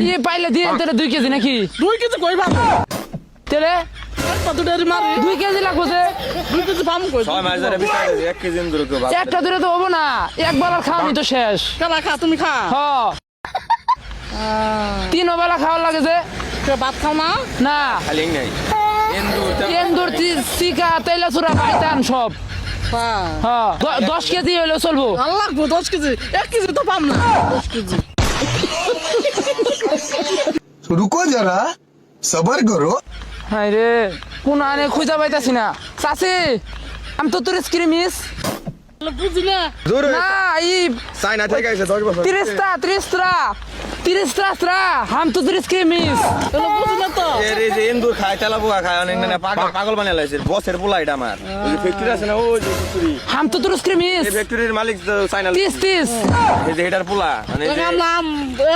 ইয়ে পাইলে দিয়ে তাহলে 2 কেজি নাকি 2 কেজি কই পাবো তাহলে কত দেরি মারি 2 কেজি লাগবে যে 2 কেজি পাবো কই 6 মাস ধরে বিচারে 1 কেজি ইন্দুর কেউ ভাত একটা দূরে তো হবো না একবার খাওয়ানি তো শেষ কেলা খা তুমি খা হ 3 বেলা খাওয়ার লাগে যে ভাত খাও না না খালি নাই এন্দুর চিকা তেলা চুরা পাইতান সব হ্যাঁ 10 কেজি হইলে চলবো আল্লাহ 10 কেজি 1 কেজি তো পাম না 10 কেজি रुको जरा सबर करो হাই রে কোন আনে খুঁজা পাইতাছি না চাচি আমি তো তোর স্ক্রিমিস বুঝি না জোরে না ই চাইনা থেকে আইছে 10 বছর 30 হাম তো তোর স্ক্রিমিস বুঝি না তো এর এই যে ইন্দুর খায় তেলা পোকা খায় অনেক না পাগল বানিয়ে লাইছে বসের পোলা এটা আমার ওই যে ফ্যাক্টরি আছে না ওই যে ফ্যাক্টরি হাম তো তোর স্ক্রিমিস এই ফ্যাক্টরির মালিক চাইনা 30 এই যে এটার পোলা মানে এই যে নাম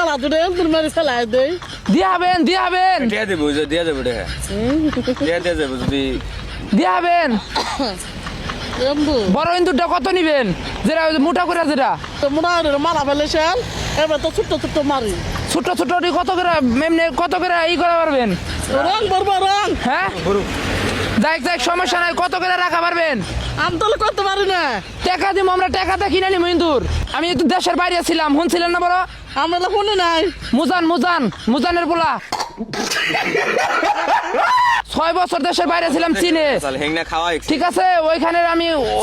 এলা দুটো এন্তুর মেরে ফেলাই দেই দিয়া হবেন দিয়ে দেব যে দিয়ে দেব রে দিয়ে দেব যদি দিয়া হবেন এন্দু বড় ইন্দুরটা কত নিবেন যেটা ওই যে মোটা করে যেটা তো মনে হয় মারা ফেলেছেন এবার তো ছোট্ট ছোট্ট মারি ছোট ছোট কত করে এমনি কত করে ই করে পারবেন রং বরবো রং হ্যাঁ যাই সমস্যা নাই কত করে রাখা পারবেন আমি তাহলে করতে পারি না টাকা দিব আমরা টাকাতে কিনে নিব ইন্দুর আমি একটু দেশের বাইরে ছিলাম শুনছিলেন না বড় আমরা শুনি নাই মুজানের পোলা 6 বছর দেশের বাইরে ছিলাম চীনে হেংনা খাওয়া ঠিক আছে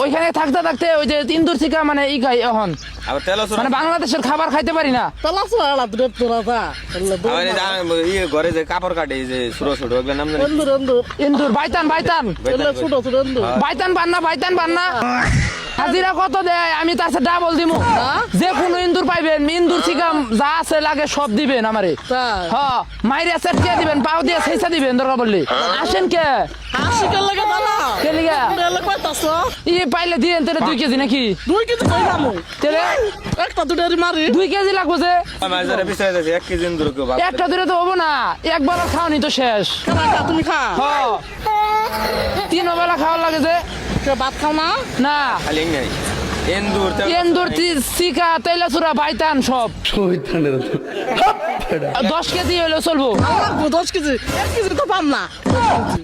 ওইখানে থাকতে ওই যে ইন্দুর থেকে মানে ই খাই এখন আবার তেল মানে বাংলাদেশের খাবার খাইতে পারি না তাহলে আসো এলা দুটো তোরা যা আমার এই ঘরে যে কাপড় কাটে এই যে ছোট ছোট ওগুলো নাম জানি এন্দুর এন্দুর ইন্দুর বাইতান এলা ছোট ছোট এন্দুর বাইতান বান্না হাজিরা কত দেয় আমি তার সাথে ডাবল দিমু যে কোনো ইন্দুর পাইবেন ইন্দুর থেকে যা আছে লাগে সব দিবেন আমারে তাই হ্যাঁ মাইরে সেটকে দিবেন পাও দিয়ে সেইসা দিবেন দরকার বললি আসেন কে হাসি কে লাগে দাদা কে লিগা এলা কইতাছো ই পাইলে দিয়ে তাহলে 2 কেজি নাকি 2 কেজি কই পাবো তাহলে একটা দুটো মারি 2 কেজি লাগবে যে 6 মাস ধরে বিচারে 1 কেজি ইন্দুর কেউ ভাত একটা দূরে তো হবো না একবার খাওয়ানি তো শেষ কেলা খা তুমি খা হ্যাঁ 3 বেলা খাওয়ার লাগে যে ভাত খাও না না খালি নাই এন্দুর চিকা তেলা চুরা পাইতান সব 10 কেজি হইলে চলবো আল্লাহ 10 কেজি 1 কেজি তো পাম না 10 কেজি